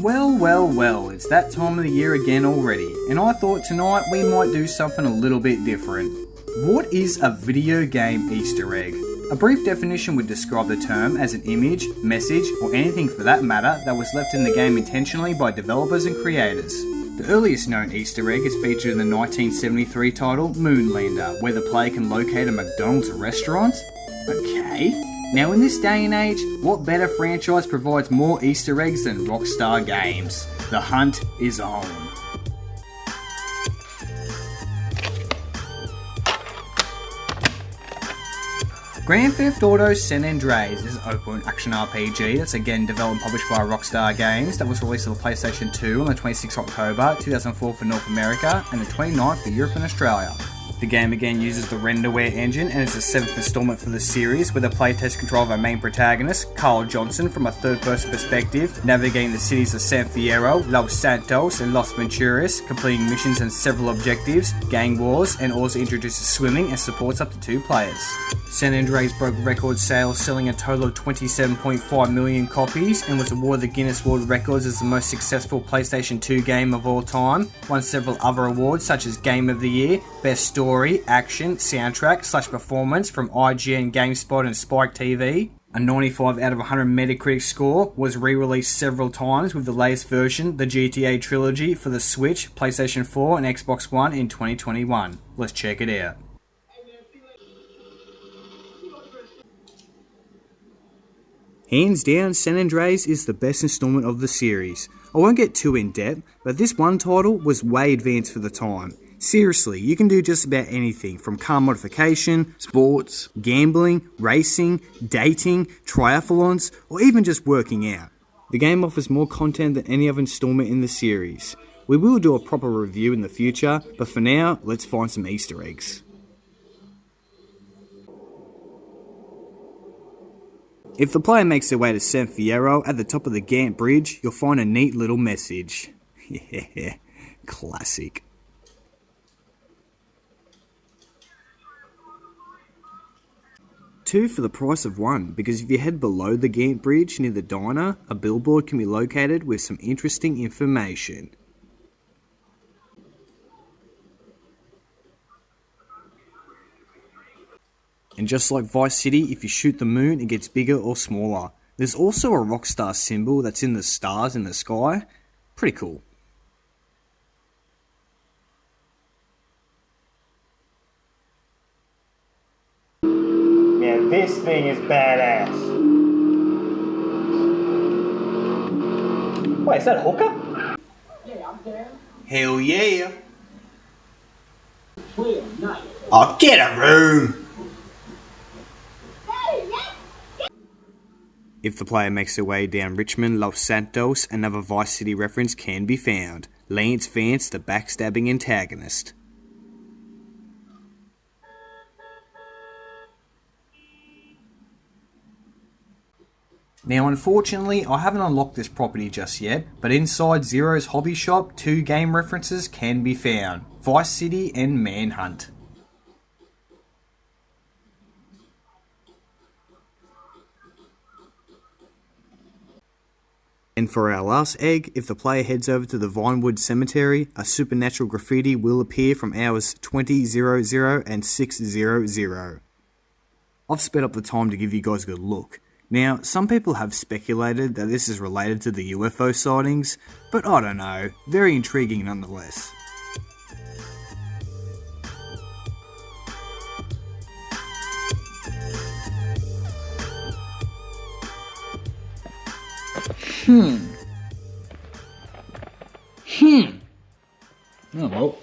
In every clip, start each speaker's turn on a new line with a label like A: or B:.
A: Well, it's that time of the year again already, and I thought tonight we might do something a little bit different. What is a video game Easter egg? A brief definition would describe the term as an image, message, or anything for that matter that was left in the game intentionally by developers and creators. The earliest known Easter egg is featured in the 1973 title Moonlander, where the player can locate a McDonald's restaurant? Okay. Now in this day and age, what better franchise provides more Easter eggs than Rockstar Games? The hunt is on. Grand Theft Auto San Andreas is an open action RPG that's again developed and published by Rockstar Games that was released on the PlayStation 2 on the 26th of October 2004 for North America and the 29th for Europe and Australia. The game again uses the Renderware engine and is the 7th installment for the series, where the player takes control of our main protagonist, Carl Johnson, from a third-person perspective, navigating the cities of San Fierro, Los Santos, and Las Venturas, completing missions and several objectives, gang wars, and also introduces swimming and supports up to 2 players. San Andreas broke record sales, selling a total of 27.5 million copies, and was awarded the Guinness World Records as the most successful PlayStation 2 game of all time, won several other awards such as Game of the Year, Best Story, Action, Soundtrack / Performance from IGN, GameSpot and Spike TV. A 95 out of 100 Metacritic score, was re-released several times with the latest version, the GTA Trilogy, for the Switch, PlayStation 4 and Xbox One in 2021. Let's check it out. Hands down, San Andreas is the best installment of the series. I won't get too in depth, but this one title was way advanced for the time. Seriously, you can do just about anything from car modification, sports, gambling, racing, dating, triathlons, or even just working out. The game offers more content than any other installment in the series. We will do a proper review in the future, but for now, let's find some Easter eggs. If the player makes their way to San Fierro, at the top of the Gantt Bridge, you'll find a neat little message. Yeah, classic. Two for the price of one, because if you head below the Gantt Bridge near the diner, a billboard can be located with some interesting information. And just like Vice City, if you shoot the moon, it gets bigger or smaller. There's also a rockstar symbol that's in the stars in the sky. Pretty cool.
B: Yeah, this thing is badass. Wait, is that a hooker?
C: Yeah, I'm there.
A: Hell yeah.
C: Clear, nice.
A: I'll get a room. If the player makes their way down Richmond, Los Santos, another Vice City reference can be found. Lance Vance, the backstabbing antagonist. Now unfortunately, I haven't unlocked this property just yet, but inside Zero's hobby shop, 2 game references can be found. Vice City and Manhunt. And for our last egg, if the player heads over to the Vinewood Cemetery, a supernatural graffiti will appear from hours 20:00 and 6:00. I've sped up the time to give you guys a good look. Now, some people have speculated that this is related to the UFO sightings, but I don't know, very intriguing nonetheless. Oh well.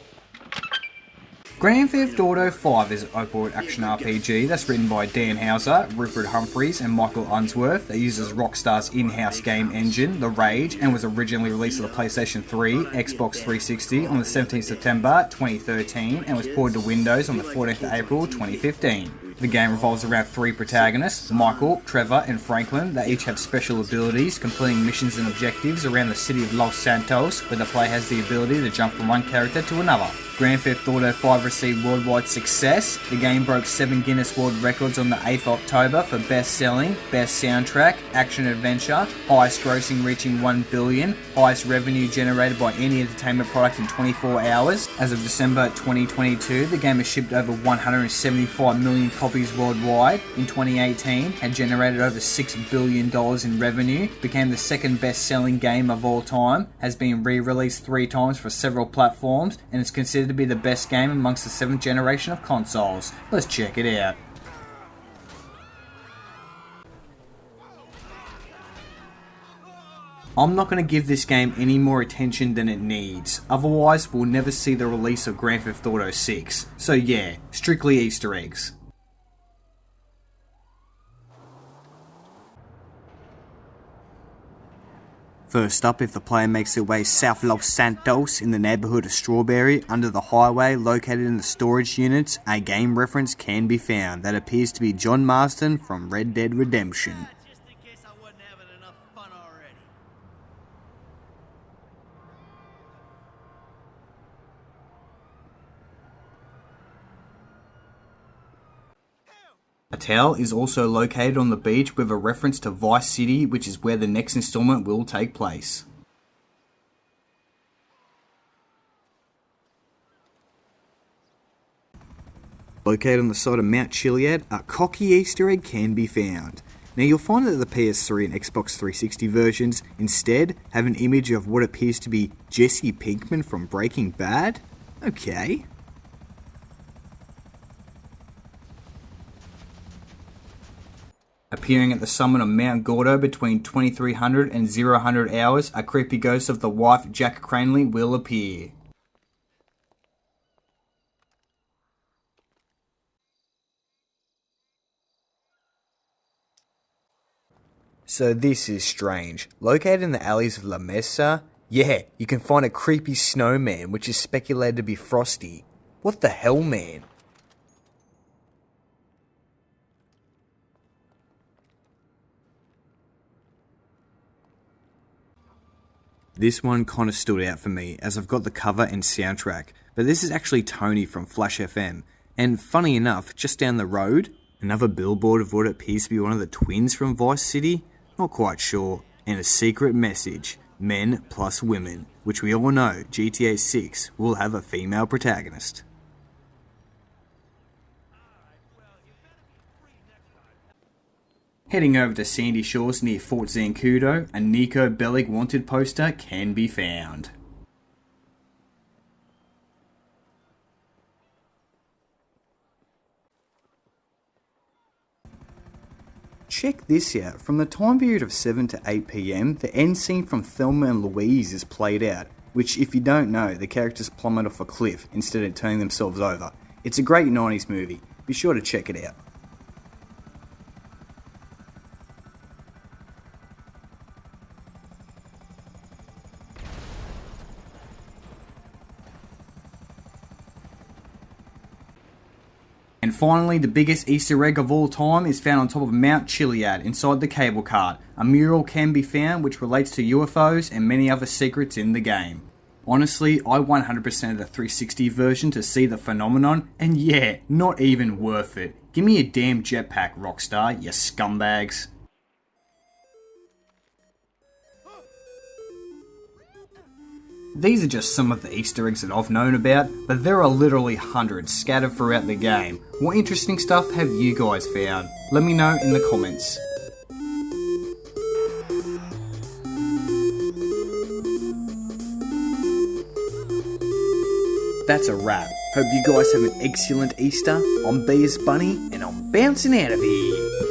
A: Grand Theft Auto 5 is an open action RPG that's written by Dan Houser, Rupert Humphreys and Michael Unsworth that uses Rockstar's in-house game engine, The Rage, and was originally released on the PlayStation 3, Xbox 360 on the 17th September 2013 and was ported to Windows on the 14th of April 2015. The game revolves around 3 protagonists, Michael, Trevor and Franklin, that each have special abilities, completing missions and objectives around the city of Los Santos, where the player has the ability to jump from one character to another. Grand Theft Auto 5 received worldwide success. The game broke 7 Guinness World Records on the 8th of October for best selling, best soundtrack, action adventure, highest grossing reaching 1 billion, highest revenue generated by any entertainment product in 24 hours. As of December 2022, the game has shipped over 175 million copies worldwide. In 2018, had generated over $6 billion in revenue, became the second best selling game of all time, has been re-released 3 times for several platforms, and is considered to be the best game amongst the 7th generation of consoles. Let's check it out. I'm not going to give this game any more attention than it needs, otherwise we'll never see the release of Grand Theft Auto 6. So yeah, strictly Easter eggs. First up, if the player makes their way south Los Santos in the neighbourhood of Strawberry, under the highway located in the storage units, a game reference can be found that appears to be John Marston from Red Dead Redemption.
C: Just in case I wasn't having enough fun already.
A: Hotel is also located on the beach with a reference to Vice City, which is where the next installment will take place. Located on the side of Mount Chiliad, a cocky Easter egg can be found. Now you'll find that the PS3 and Xbox 360 versions instead have an image of what appears to be Jesse Pinkman from Breaking Bad. Okay. Appearing at the summit of Mount Gordo between 2300 and 0000 hours, a creepy ghost of the wife Jack Cranley will appear. So this is strange. Located in the alleys of La Mesa, yeah, you can find a creepy snowman which is speculated to be Frosty. What the hell, man? This one kinda stood out for me as I've got the cover and soundtrack, but this is actually Tony from Flash FM, and funny enough, just down the road, another billboard of what appears to be one of the twins from Vice City, not quite sure, and a secret message, men plus women, which we all know GTA 6 will have a female protagonist. Heading over to Sandy Shores near Fort Zancudo, a Nico Bellic wanted poster can be found. Check this out, from the time period of 7 to 8 PM, the end scene from Thelma and Louise is played out, which if you don't know, the characters plummet off a cliff instead of turning themselves over. It's a great 90s movie, be sure to check it out. And finally, the biggest Easter egg of all time is found on top of Mount Chiliad inside the cable cart. A mural can be found which relates to UFOs and many other secrets in the game. Honestly, I 100% of the 360 version to see the phenomenon, and yeah, not even worth it. Give me a damn jetpack, Rockstar, you scumbags. These are just some of the Easter eggs that I've known about, but there are literally hundreds scattered throughout the game. What interesting stuff have you guys found? Let me know in the comments. That's a wrap. Hope you guys have an excellent Easter. I'm Beers Bunny, and I'm bouncing out of here.